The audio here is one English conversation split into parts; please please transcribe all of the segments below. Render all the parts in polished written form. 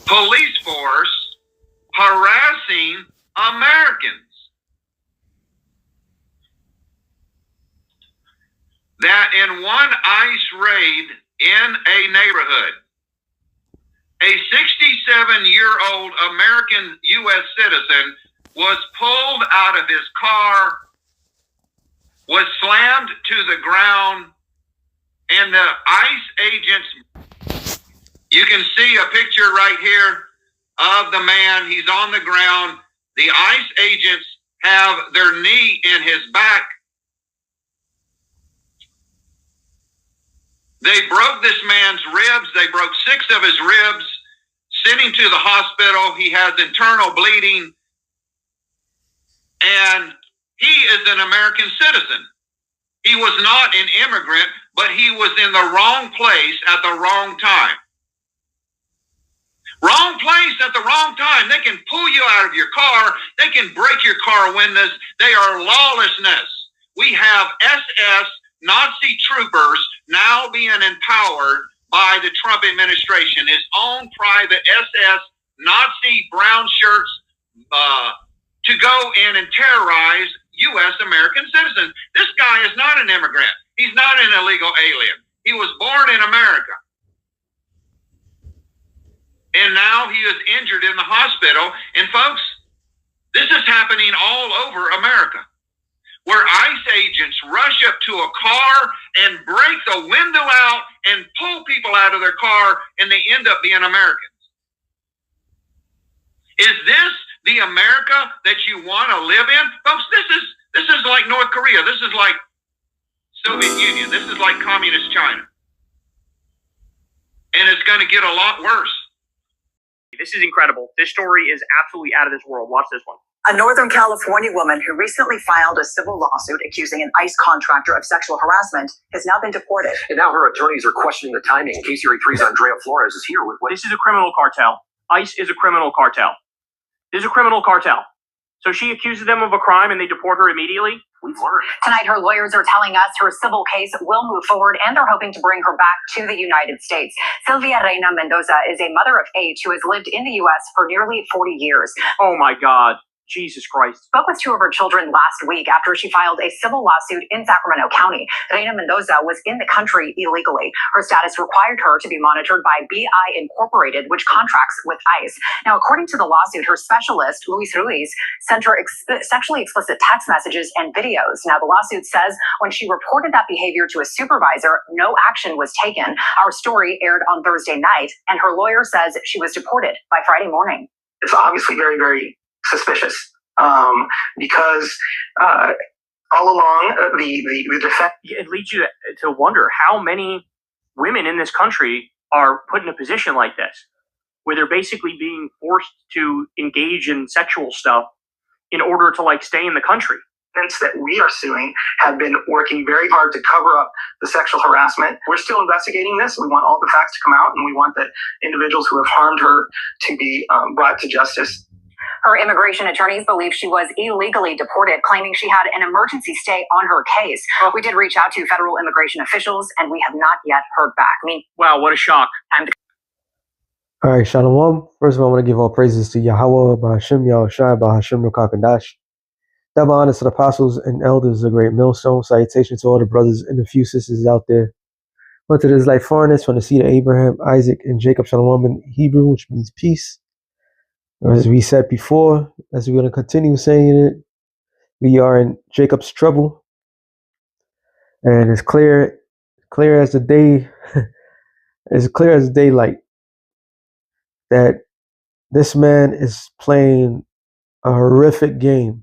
police force harassing Americans. That in one ICE raid in a neighborhood, a 67-year-old American U.S. citizen was pulled out of his car, was slammed to the ground, and the ICE agents, you can see a picture right here of the man. He's on the ground. The ICE agents have their knee in his back. They broke this man's ribs. They broke 6 of his ribs, sent him to the hospital. He has internal bleeding, and he is an American citizen. He was not an immigrant, but he was in the wrong place at the wrong time. Wrong place at the wrong time. They can pull you out of your car. They can break your car windows. They are lawlessness. We have SS Nazi troopers now being empowered by the Trump administration, his own private SS Nazi brown shirts to go in and terrorize U.S. American citizens. This guy is not an immigrant. He's not an illegal alien. He was born in America. And now he is injured in the hospital. And folks, this is happening all over America, where ICE agents rush up to a car and break the window out and pull people out of their car, and they end up being Americans. Is this the America that you want to live in? Folks, this is like North Korea. This is like Soviet Union. This is like communist China. And it's going to get a lot worse. This is incredible. This story is absolutely out of this world. Watch this one. A Northern California woman who recently filed a civil lawsuit accusing an ICE contractor of sexual harassment has now been deported. And now her attorneys are questioning the timing. KCRA3's Andrea Flores is here with what? This is a criminal cartel. ICE is a criminal cartel. This is a criminal cartel. So she accuses them of a crime and they deport her immediately? We've learned. Tonight, her lawyers are telling us her civil case will move forward and they're hoping to bring her back to the United States. Sylvia Reina Mendoza is a mother of 8 who has lived in the U.S. for nearly 40 years. Oh my God. Jesus Christ. Spoke with 2 of her children last week after she filed a civil lawsuit in Sacramento County. Reina Mendoza was in the country illegally. Her status required her to be monitored by BI Incorporated, which contracts with ICE. Now, according to the lawsuit, her specialist, Luis Ruiz, sent her sexually explicit text messages and videos. Now, the lawsuit says when she reported that behavior to a supervisor, no action was taken. Our story aired on Thursday night, and her lawyer says she was deported by Friday morning. It's obviously very, very suspicious because all along the defense. It leads you to wonder how many women in this country are put in a position like this, where they're basically being forced to engage in sexual stuff in order to stay in the country. That we are suing have been working very hard to cover up the sexual harassment. We're still investigating this. We want all the facts to come out, and we want the individuals who have harmed her to be brought to justice. Her immigration attorneys believe she was illegally deported, claiming she had an emergency stay on her case. We did reach out to federal immigration officials, and we have not yet heard back. Wow, what a shock. All right, Shalom. First of all, I want to give all praises to Yahweh, Bahashim, Yahushai, Bahashim, Rakakadash. Double honor to the apostles and elders, a great millstone. Salutation to all the brothers and the few sisters out there. Went to this life foreigners from the seed of Abraham, Isaac, and Jacob, Shalom in Hebrew, which means peace. As we said before, as we're going to continue saying it, we are in Jacob's trouble. And it's clear as the day, it's clear as daylight that this man is playing a horrific game.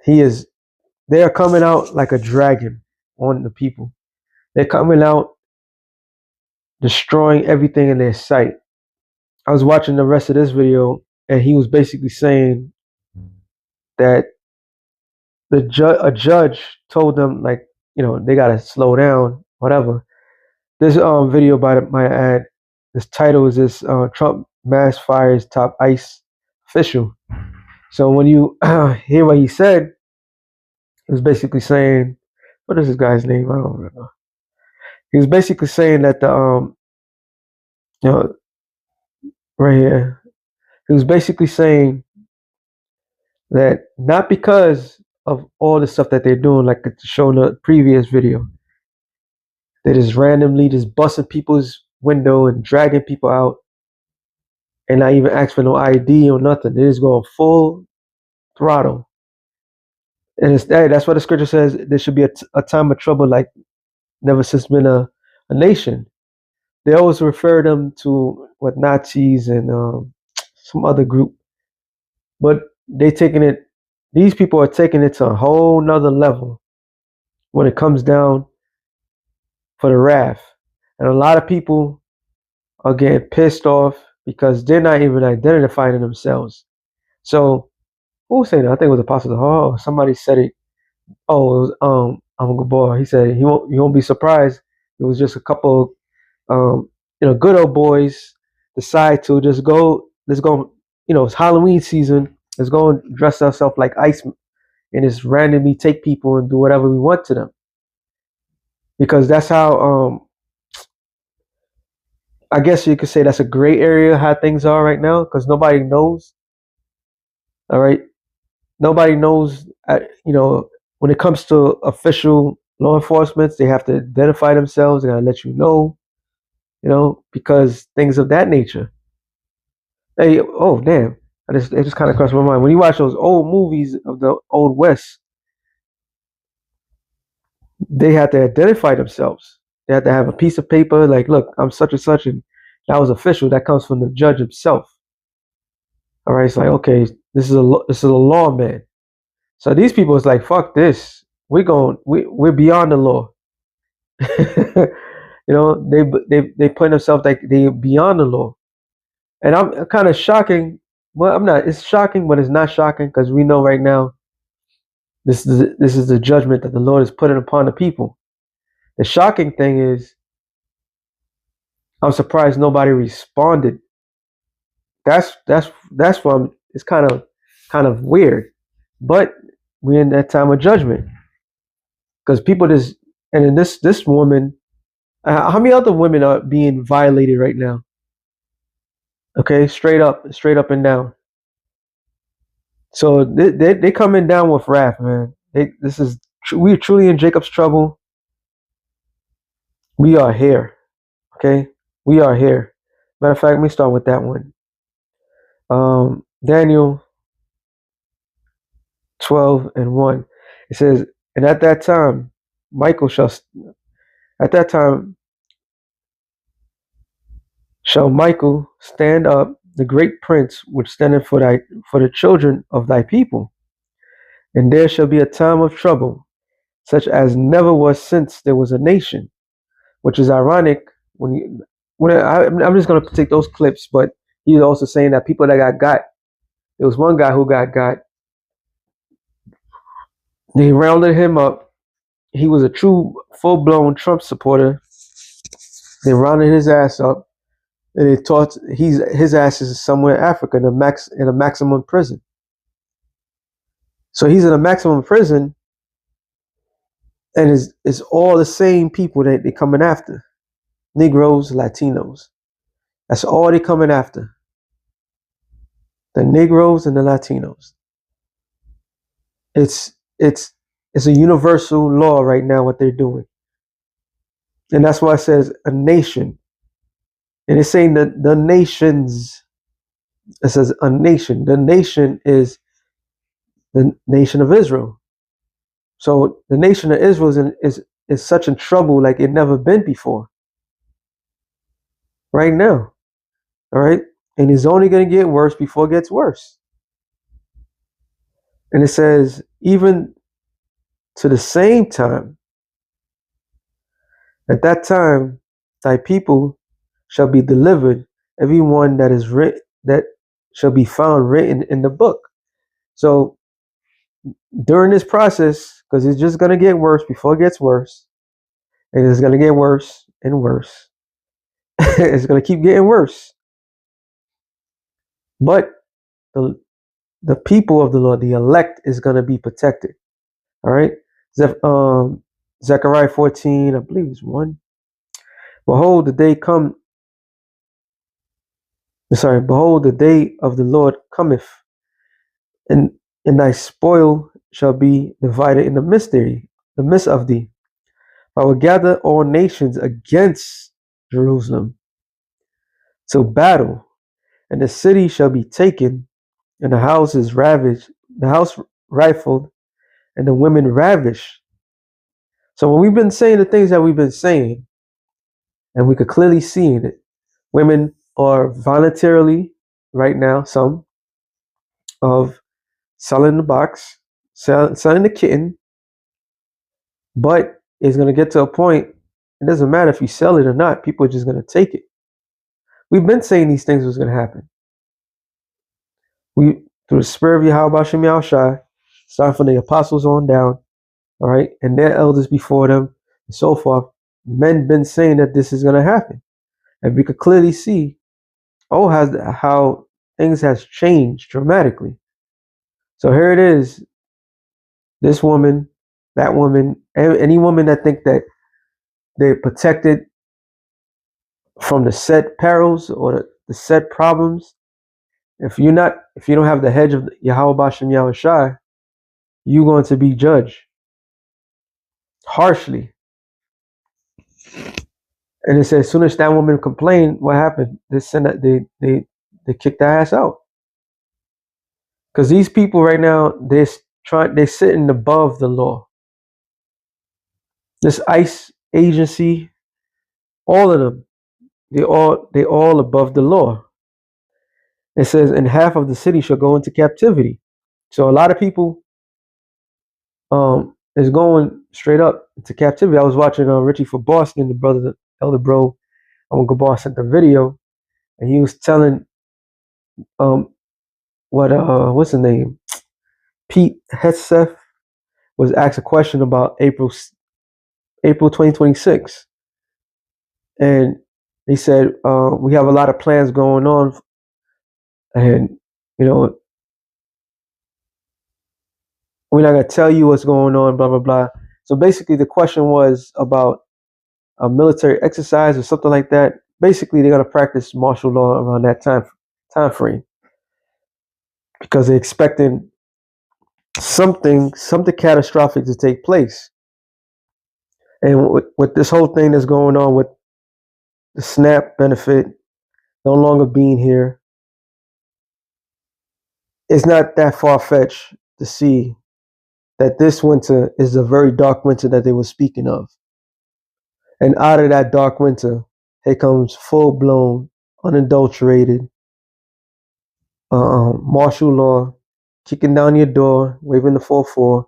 They are coming out like a dragon on the people. They're coming out destroying everything in their sight. I was watching the rest of this video, and he was basically saying that a judge told them, they got to slow down, whatever. This video, by my ad, this title is this Trump mass fires top ICE official. So when you hear what he said, he was basically saying, what is this guy's name? I don't remember. He was basically saying that right here. He was basically saying that not because of all the stuff that they're doing, like it's shown in the previous video, they just randomly just busting people's window and dragging people out and not even ask for no ID or nothing. They're just going full throttle. And it's that's what the scripture says. There should be a time of trouble like never since been a nation. They always refer them to what Nazis and some other group, but they taking it. These people are taking it to a whole nother level when it comes down for the wrath, and a lot of people are getting pissed off because they're not even identifying themselves. So who was saying that? I think it was Apostle Hall. Somebody said it. Oh, it was I'm a good boy. He said you won't be surprised. It was just a couple good old boys decide to just go, let's go, it's Halloween season, let's go and dress ourselves like ice and just randomly take people and do whatever we want to them. Because that's how I guess you could say that's a gray area how things are right now, because nobody knows. All right. Nobody knows, when it comes to official law enforcement, they have to identify themselves. They got to let you know, because things of that nature. Hey, oh damn! It just kind of crossed my mind. When you watch those old movies of the old West, they had to identify themselves. They had to have a piece of paper, like, look, I'm such and such, and that was official. That comes from the judge himself. All right, it's like, okay, this is a lawman. So these people is like, fuck this. We're beyond the law. They put themselves like they beyond the law. And I'm kind of shocking. Well, I'm not. It's shocking, but it's not shocking because we know right now this is the judgment that the Lord is putting upon the people. The shocking thing is, I'm surprised nobody responded. That's why it's kind of weird. But we're in that time of judgment because people just, and in this woman, how many other women are being violated right now? Okay, straight up and down. So they coming down with wrath, man. We're truly in Jacob's trouble. We are here, okay? We are here. Matter of fact, let me start with that one. Daniel 12:1. It says, and at that time shall Michael stand up, the great prince, which standeth for the children of thy people, and there shall be a time of trouble, such as never was since there was a nation. Which is ironic I'm just gonna take those clips, but he's also saying that people that got. There was one guy who got. They rounded him up. He was a true full-blown Trump supporter. They rounded his ass up, and they taught his ass is somewhere in Africa in a maximum prison. So he's in a maximum prison, and it's all the same people that they're coming after. Negroes, Latinos. That's all they're coming after. The Negroes and the Latinos. It's a universal law right now what they're doing. And that's why it says a nation. And it's saying that the nations. It says a nation. The nation is the nation of Israel. So the nation of Israel is such in trouble like it never been before. Right now. All right. And it's only going to get worse before it gets worse. And it says, even to the same time, at that time, thy people shall be delivered, everyone that is written, that shall be found written in the book. So during this process, because it's just going to get worse before it gets worse, and it's going to get worse and worse. It's going to keep getting worse. But the people of the Lord, the elect, is going to be protected. All right. Zechariah 14, I believe it's 1. Behold, the day come Behold, the day of the Lord cometh, and thy spoil shall be divided in the midst of thee. I will gather all nations against Jerusalem to battle, and the city shall be taken, and the houses ravaged, the house rifled, and the women ravished. So when we've been saying the things that we've been saying, and we could clearly see it, women are voluntarily right now, some of selling the box, selling the kitten, but it's going to get to a point, it doesn't matter if you sell it or not, people are just going to take it. We've been saying these things was going to happen. We, through the spirit of Yahweh Bashem Yahushai, starting from the apostles on down, all right, and their elders before them, and so forth, men been saying that this is going to happen. And we could clearly see, how things has changed dramatically. So here it is, this woman, that woman, any woman that think that they're protected from the set perils or the set problems. If you don't have the hedge of Yahweh Bashem Yahushai, you're going to be judged harshly. And it says, as soon as that woman complained, what happened? They kicked the ass out. Because these people right now, they're sitting above the law. This ICE agency, all of them, they all above the law. It says, and half of the city shall go into captivity. So a lot of people is going straight up into captivity. I was watching Richie for Boston, the elder bro, Uncle Boss sent the video, and he was telling what's his name? Pete Hegseth was asked a question about April 2026. And he said, we have a lot of plans going on, and we're not going to tell you what's going on, blah, blah, blah. So basically the question was about a military exercise or something like that. Basically, they're going to practice martial law around that time frame because they're expecting something catastrophic to take place. And with this whole thing that's going on with the SNAP benefit no longer being here, it's not that far-fetched to see that this winter is the very dark winter that they were speaking of. And out of that dark winter, here comes full-blown, unadulterated martial law, kicking down your door, waving the 4-4,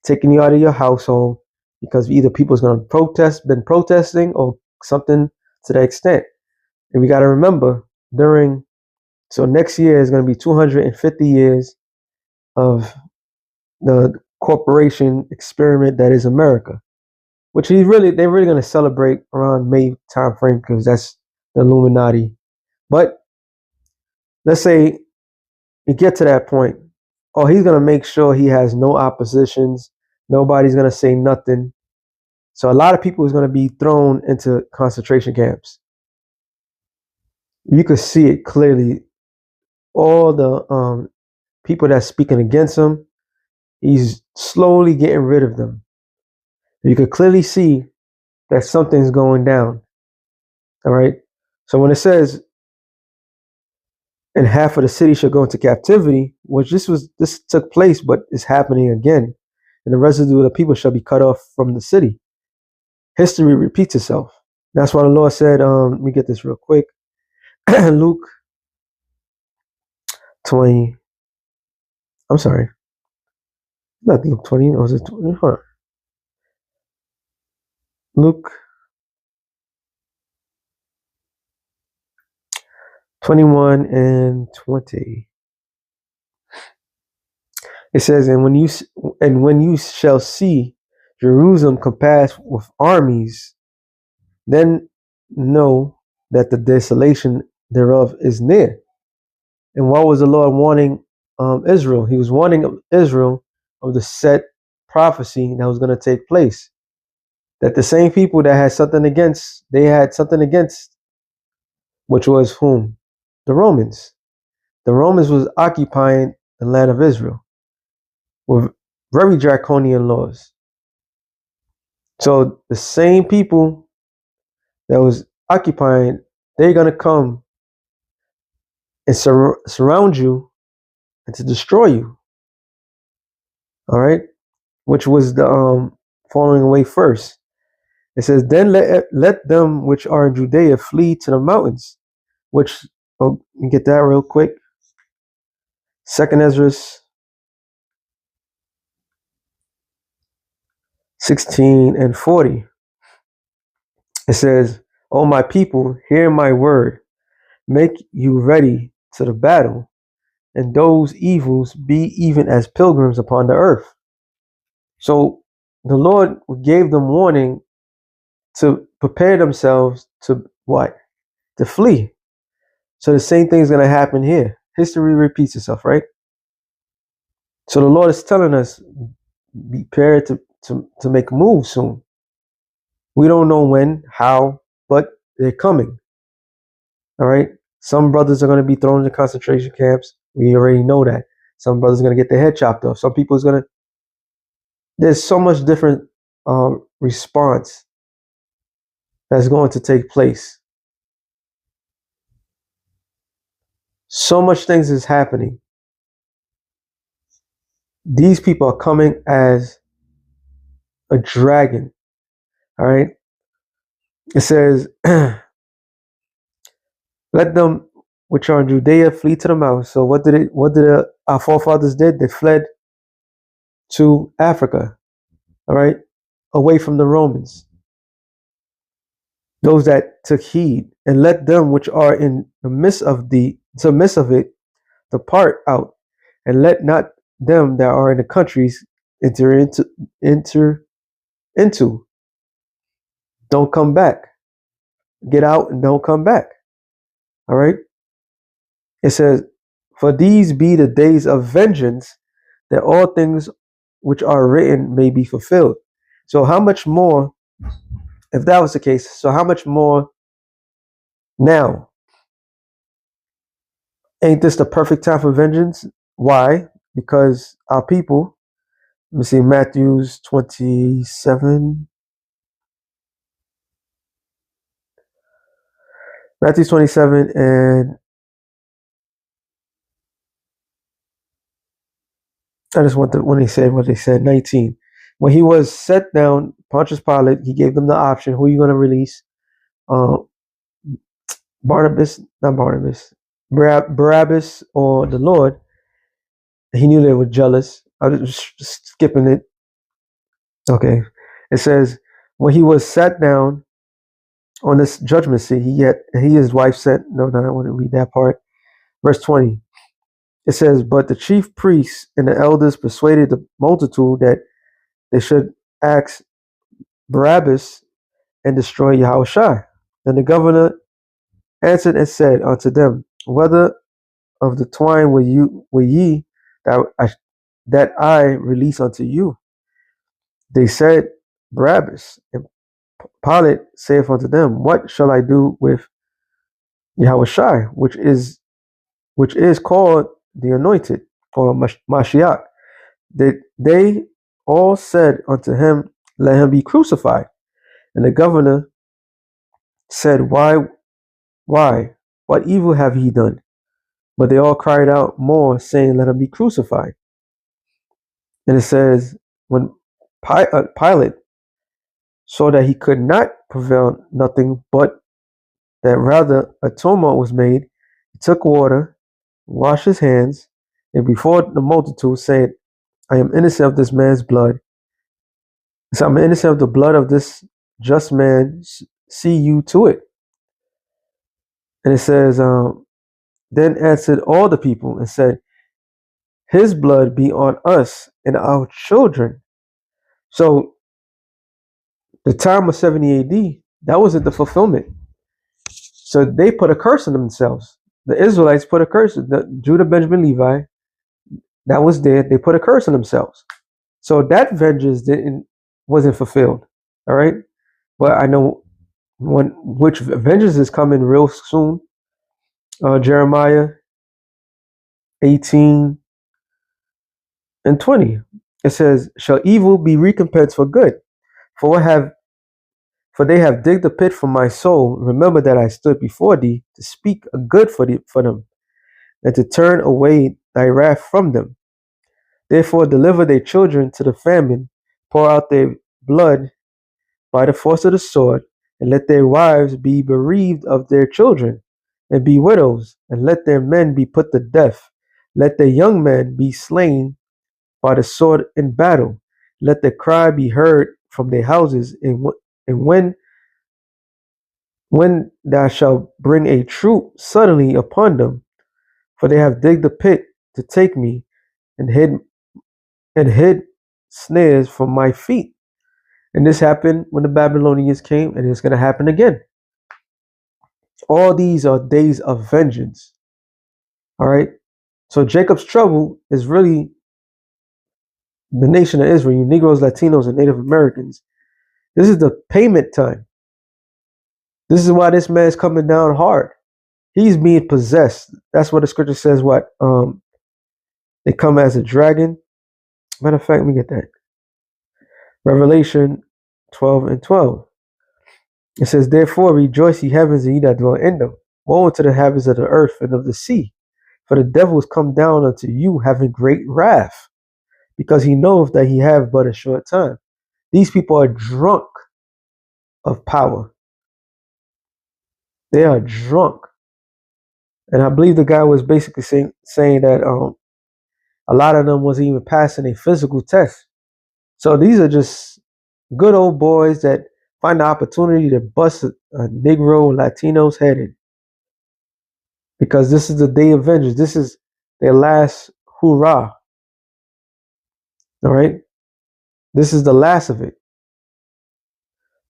taking you out of your household because either people's going to been protesting or something to that extent. And we got to remember, so next year is going to be 250 years of the corporation experiment that is America, which they're really going to celebrate around May time frame because that's the Illuminati. But let's say you get to that point. Oh, he's going to make sure he has no oppositions. Nobody's going to say nothing. So a lot of people is going to be thrown into concentration camps. You could see it clearly. All the people that's speaking against him, he's slowly getting rid of them. You could clearly see that something's going down. All right. So when it says, and half of the city shall go into captivity, which this took place, but it's happening again. And the residue of the people shall be cut off from the city. History repeats itself. That's why the Lord said, let me get this real quick. Luke 20. I'm sorry. Not Luke 20. Or was it 20? Hold on. Luke 21 and 20. It says, and when you shall see Jerusalem compassed with armies, then know that the desolation thereof is near. And what was the Lord warning Israel? He was warning Israel of the set prophecy that was going to take place. That the same people that had something against, which was whom? the Romans. The Romans was occupying the land of Israel with very draconian laws. So the same people that was occupying, they're going to come and surround you and to destroy you. All right, which was the falling away first. It says, then let them which are in Judea flee to the mountains. Which, get that real quick. 2nd Ezra 16 and 40. It says, O my people, hear my word. Make you ready to the battle, and those evils be even as pilgrims upon the earth. So the Lord gave them warning to prepare themselves to what? To flee. So the same thing is going to happen here. History repeats itself, right? So the Lord is telling us, be prepared to make a move soon. We don't know when, how, but they're coming. All right. Some brothers are going to be thrown into concentration camps. We already know that. Some brothers are going to get their head chopped off. Some people is going to. There's so much different response that's going to take place. So much things is happening. These people are coming as a dragon. All right. It says, let them which are in Judea flee to the mountains. So what did our forefathers did? They fled to Africa. All right. Away from the Romans. Those that took heed, and let them which are in the midst of it depart out, and let not them that are in the countries enter into. Don't come back. Get out and don't come back. All right. It says, for these be the days of vengeance, that all things which are written may be fulfilled. So how much more, if that was the case, so how much more now? Ain't this the perfect time for vengeance? Why? Because our people, let me see, Matthew's 27. Matthew's 27 and I just want when they said what they said, 19. When he was set down, Pontius Pilate, he gave them the option, who are you going to release? Barabbas or the Lord. He knew they were jealous. I was just skipping it. Okay. It says, when he was sat down on this judgment seat, he his wife said, no, I want to read that part. Verse 20. It says, but the chief priests and the elders persuaded the multitude that they should ask Barabbas and destroy Yahushua. Then the governor answered and said unto them, whether of the twine will ye that I release unto you? They said, Barabbas. And Pilate saith unto them, what shall I do with Yahushua, which is called the Anointed, or Mashiach? They all said unto him, let him be crucified. And the governor said, why? What evil have he done? But they all cried out more, saying, let him be crucified. And it says, when Pilate saw that he could not prevail nothing, but that rather a tumult was made, he took water, washed his hands, and before the multitude said, I am innocent of this man's blood. So I'm innocent of the blood of this just man. See you to it. And it says, then answered all the people and said, his blood be on us and our children. So the time of 70 AD, that wasn't the fulfillment. So they put a curse on themselves. The Israelites put a curse. Judah, Benjamin, Levi, that was there. They put a curse on themselves. So that vengeance wasn't fulfilled. All right. But I know which vengeance is coming real soon. Jeremiah 18 and 20. It says, "Shall evil be recompensed for good? For what have For they have digged a pit for my soul. Remember that I stood before thee to speak a good for them, and to turn away thy wrath from them. Therefore deliver their children to the famine, pour out their blood by the force of the sword, and let their wives be bereaved of their children, and be widows, and let their men be put to death. Let their young men be slain by the sword in battle. Let the cry be heard from their houses, and when thou shalt bring a troop suddenly upon them, for they have digged a pit to take me, and hid snares from my feet." And this happened when the Babylonians came, and it's going to happen again. All these are days of vengeance. All right. So Jacob's trouble is really the nation of Israel, you Negroes, Latinos, and Native Americans. This is the payment time. This is why this man's coming down hard. He's being possessed. That's what the scripture says. What they come as a dragon. Matter of fact, let me get that. Revelation 12 and 12. It says, "Therefore rejoice, ye heavens, and ye that dwell in them. Woe unto the inhabitants of the earth and of the sea. For the devil is come down unto you, having great wrath, because he knoweth that he have but a short time." These people are drunk of power. They are drunk. And I believe the guy was basically saying that a lot of them wasn't even passing a physical test. So these are just good old boys that find the opportunity to bust a Negro and Latino's head in. Because this is the day of vengeance. This is their last hoorah. All right? This is the last of it.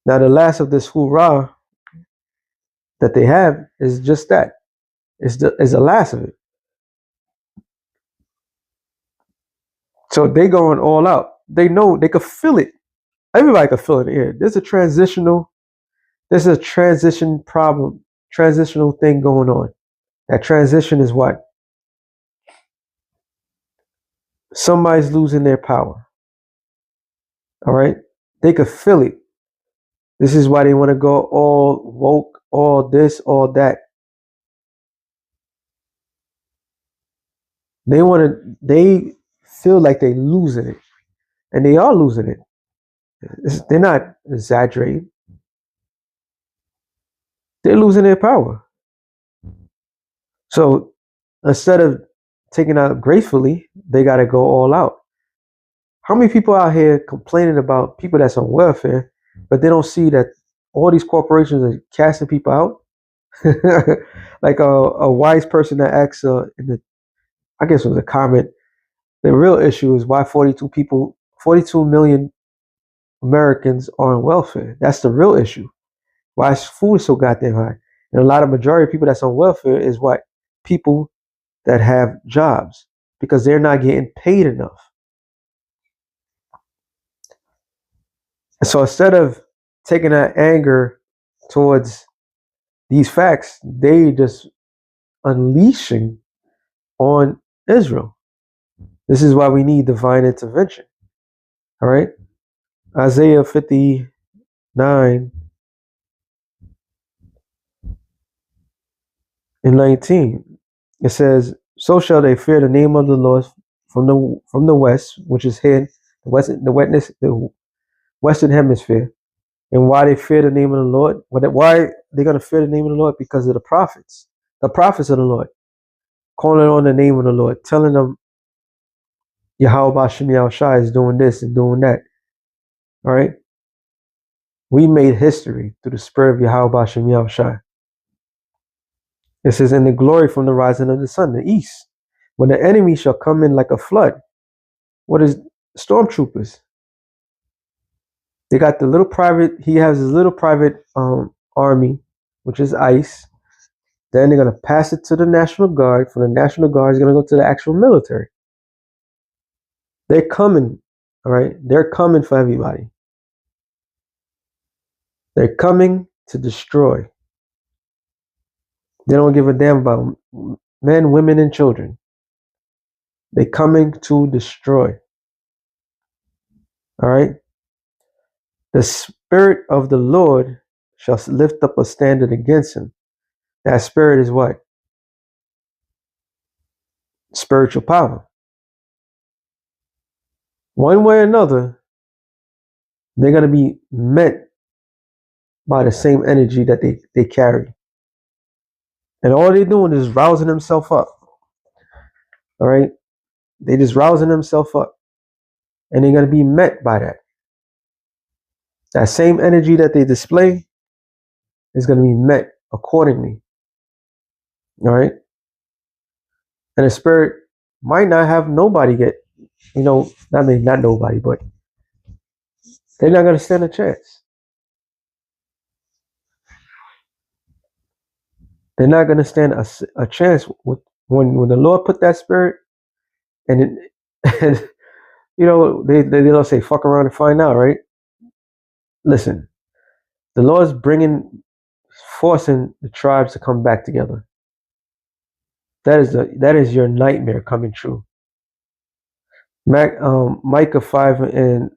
Now, the last of this hoorah that they have is just that. It's the last of it. So they going all out. They know they could feel it. Everybody could feel it in the air. There's a transition problem, transitional thing going on. That transition is what? Somebody's losing their power. All right? They could feel it. This is why they want to go all woke, all this, all that. They feel like they're losing it. And they are losing it. They're not exaggerating. They're losing their power. So instead of taking out gracefully, they got to go all out. How many people out here complaining about people that's on welfare, but they don't see that all these corporations are casting people out? Like a wise person that asks I guess it was a comment. The real issue is why 42 million Americans are on welfare. That's the real issue. Why is food so goddamn high? And a lot of majority of people that's on welfare is what? People that have jobs, because they're not getting paid enough. So instead of taking that anger towards these facts, they just unleashing on Israel. This is why we need divine intervention. All right. Isaiah 59 and 19. It says, "So shall they fear the name of the Lord from the west, which is here, the western hemisphere." And why they fear the name of the Lord? Why they're going to fear the name of the Lord? Because of the prophets of the Lord, calling on the name of the Lord, telling them Yahweh Bashem Yahushai is doing this and doing that. All right. We made history through the spirit of Yahweh Bashem Yahushai. It says, "In the glory from the rising of the sun, the east, when the enemy shall come in like a flood." What is stormtroopers? They got the little private. He has his little private army, which is ICE. Then they're gonna pass it to the National Guard. From the National Guard, is gonna go to the actual military. They're coming. All right, they're coming for everybody. They're coming to destroy. They don't give a damn about men, women, and children. They coming to destroy. All right. The spirit of the Lord shall lift up a standard against him. That spirit is what? Spiritual power. One way or another, they're going to be met by the same energy that they carry. And all they're doing is rousing themselves up. All right. They just rousing themselves up. And they're going to be met by that. That same energy that they display is going to be met accordingly. All right. And the spirit might not have nobody get, not nobody, but they're not going to stand a chance. They're not going to stand a chance with when the Lord put that spirit, and they don't say fuck around and find out, right? Listen, the Lord's forcing the tribes to come back together. That is your nightmare coming true. Micah 5:7-8.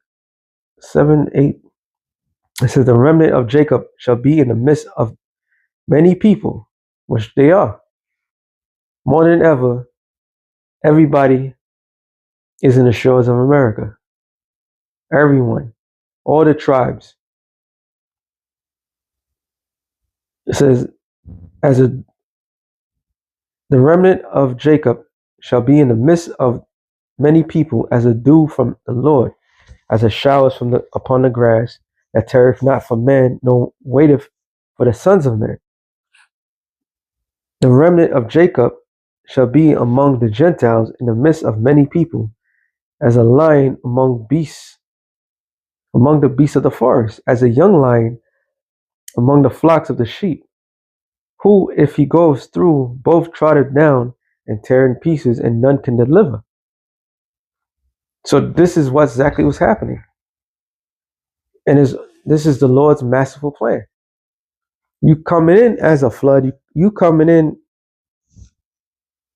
It says, the remnant of Jacob shall be in the midst of many people, which they are. More than ever, everybody is in the shores of America. Everyone, all the tribes. It says, the remnant of Jacob shall be in the midst of many people, as a dew from the Lord, as a showers upon the grass, that tarrieth not for man, nor waiteth for the sons of men. The remnant of Jacob shall be among the Gentiles in the midst of many people, as a lion among the beasts of the forest, as a young lion among the flocks of the sheep, who, if he goes through, both trodden down and tear in pieces, and none can deliver. So this is exactly what's happening. And this is the Lord's masterful plan. You coming in as a flood, you coming in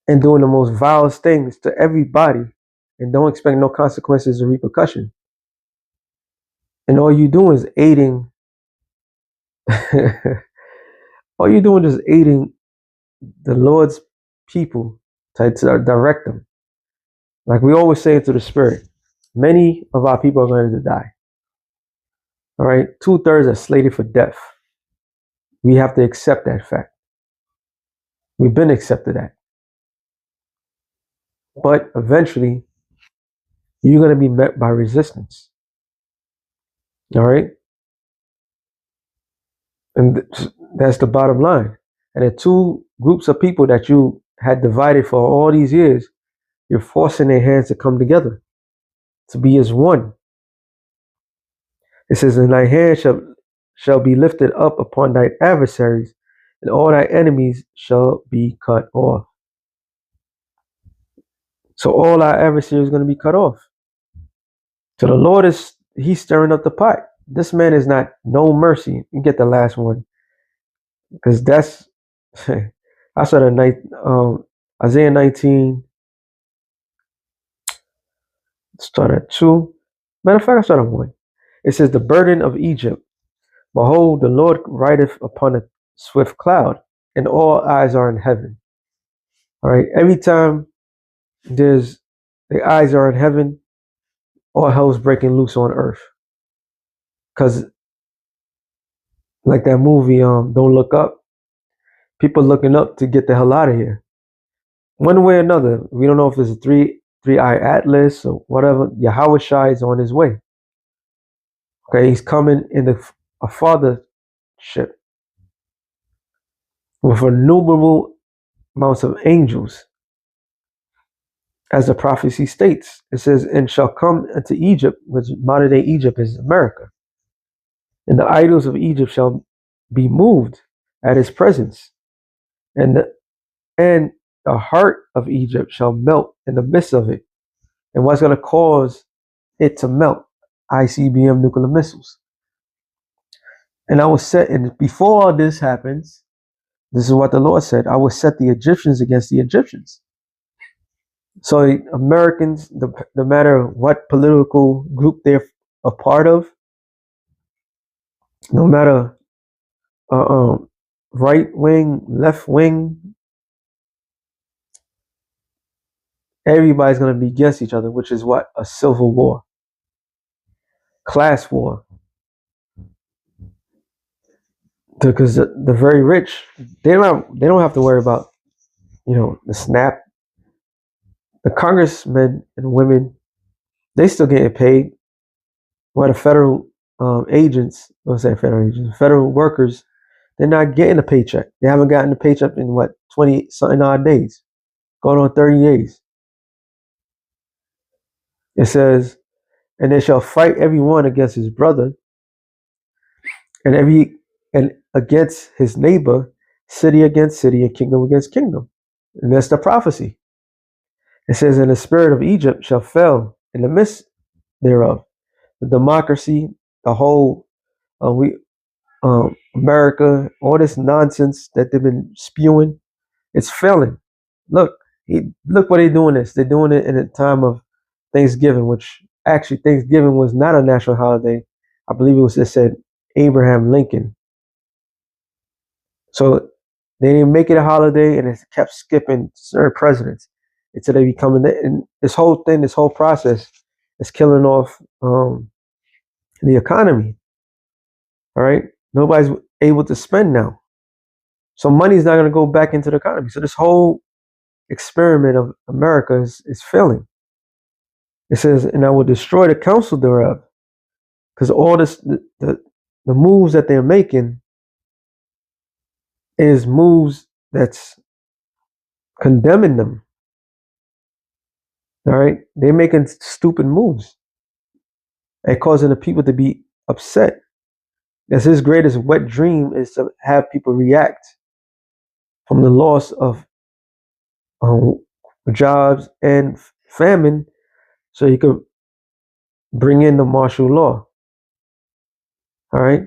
and doing the most vilest things to everybody, and don't expect no consequences or repercussion. And all you doing is aiding. All you're doing is aiding the Lord's people to direct them. Like we always say to the Spirit, many of our people are going to die. All right, 2/3 are slated for death. We have to accept that fact. We've been accepted that. But eventually, you're going to be met by resistance. All right? And that's the bottom line. And the two groups of people that you had divided for all these years, you're forcing their hands to come together, to be as one. It says, and thy hand shall be lifted up upon thy adversaries, and all thy enemies shall be cut off. So all our adversaries are going to be cut off. So the Lord he's stirring up the pot. This man is not no mercy. You get the last one, because that's I saw the night Isaiah 19. Start at 2. Matter of fact, I start at 1. It says, the burden of Egypt. Behold, the Lord rideth upon a swift cloud, and all eyes are in heaven. All right. Every time the eyes are in heaven, all hell's breaking loose on earth. Because like that movie, Don't Look Up, people looking up to get the hell out of here. One way or another, we don't know if there's a three-eye atlas or whatever. Yahweh Shai is on his way. Okay, he's coming in a fathership with innumerable amounts of angels. As the prophecy states, it says, and shall come into Egypt, which modern day Egypt is America. And the idols of Egypt shall be moved at his presence. And the heart of Egypt shall melt in the midst of it. And what's going to cause it to melt? ICBM nuclear missiles. And I was set, and before all this happens, This is what the Lord said. I will set the Egyptians against the Egyptians. So Americans, no matter what political group they're a part of, no matter right wing, left wing, everybody's going to be against each other, which is what? A civil war, class war. Because the very rich, they don't have to worry about, the SNAP. The congressmen and women, they still getting paid. While the federal agents, federal workers, they're not getting a paycheck. They haven't gotten a paycheck in 20 something odd days, going on 30 days. It says, and they shall fight every one against his brother, and against his neighbor, city against city, and kingdom against kingdom. And that's the prophecy. It says, and the spirit of Egypt shall fail in the midst thereof. The democracy, the whole America, all this nonsense that they've been spewing, it's failing. Look what they're doing this. They're doing it in a time of Thanksgiving, which actually Thanksgiving was not a national holiday. I believe it said Abraham Lincoln. So they didn't make it a holiday, and it kept skipping certain presidents until they become. And this whole process is killing off the economy. All right, nobody's able to spend now, so money's not going to go back into the economy. So this whole experiment of America is failing. It says, and I will destroy the counsel thereof, because all this the moves that they're making is moves that's condemning them. All right, they're making stupid moves and causing the people to be upset. That's his greatest wet dream, is to have people react from the loss of jobs and famine, so he could bring in the martial law. All right,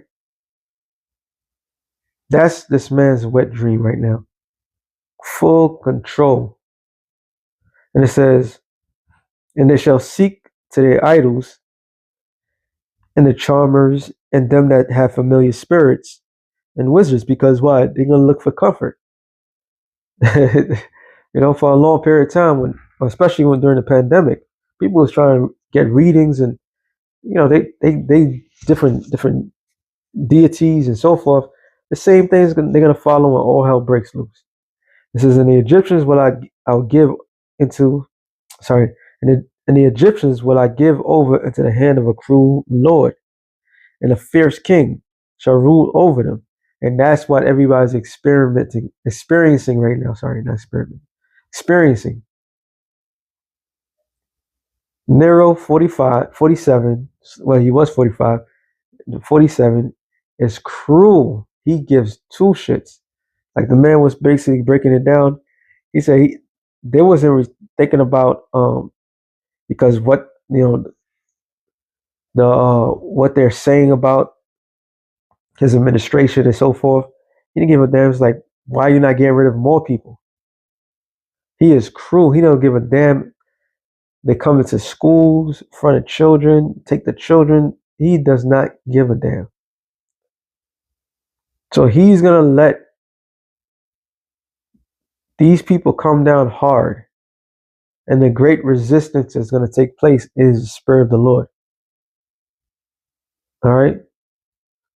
that's this man's wet dream right now. Full control. And it says, and they shall seek to their idols and the charmers and them that have familiar spirits and wizards, because what? They're going to look for comfort. For a long period of time, especially during the pandemic, people was trying to get readings, and they different deities and so forth. The same thing they're going to follow when all hell breaks loose. It says, and the Egyptians will I'll give into, and the Egyptians will I give over into the hand of a cruel lord, and a fierce king shall rule over them. And that's what everybody's experiencing right now. Experiencing. Nero 47, well, he was 45, 47 is cruel. He gives two shits. Like, the man was basically breaking it down. He said they wasn't thinking about because what what they're saying about his administration and so forth. He didn't give a damn. It's like, why are you not getting rid of more people? He is cruel. He don't give a damn. They come into schools, in front of children, take the children. He does not give a damn. So he's going to let these people come down hard. And the great resistance that's going to take place is the Spirit of the Lord. All right.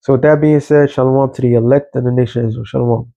So with that being said, shalom to the elect of the nation of Israel. Shalom.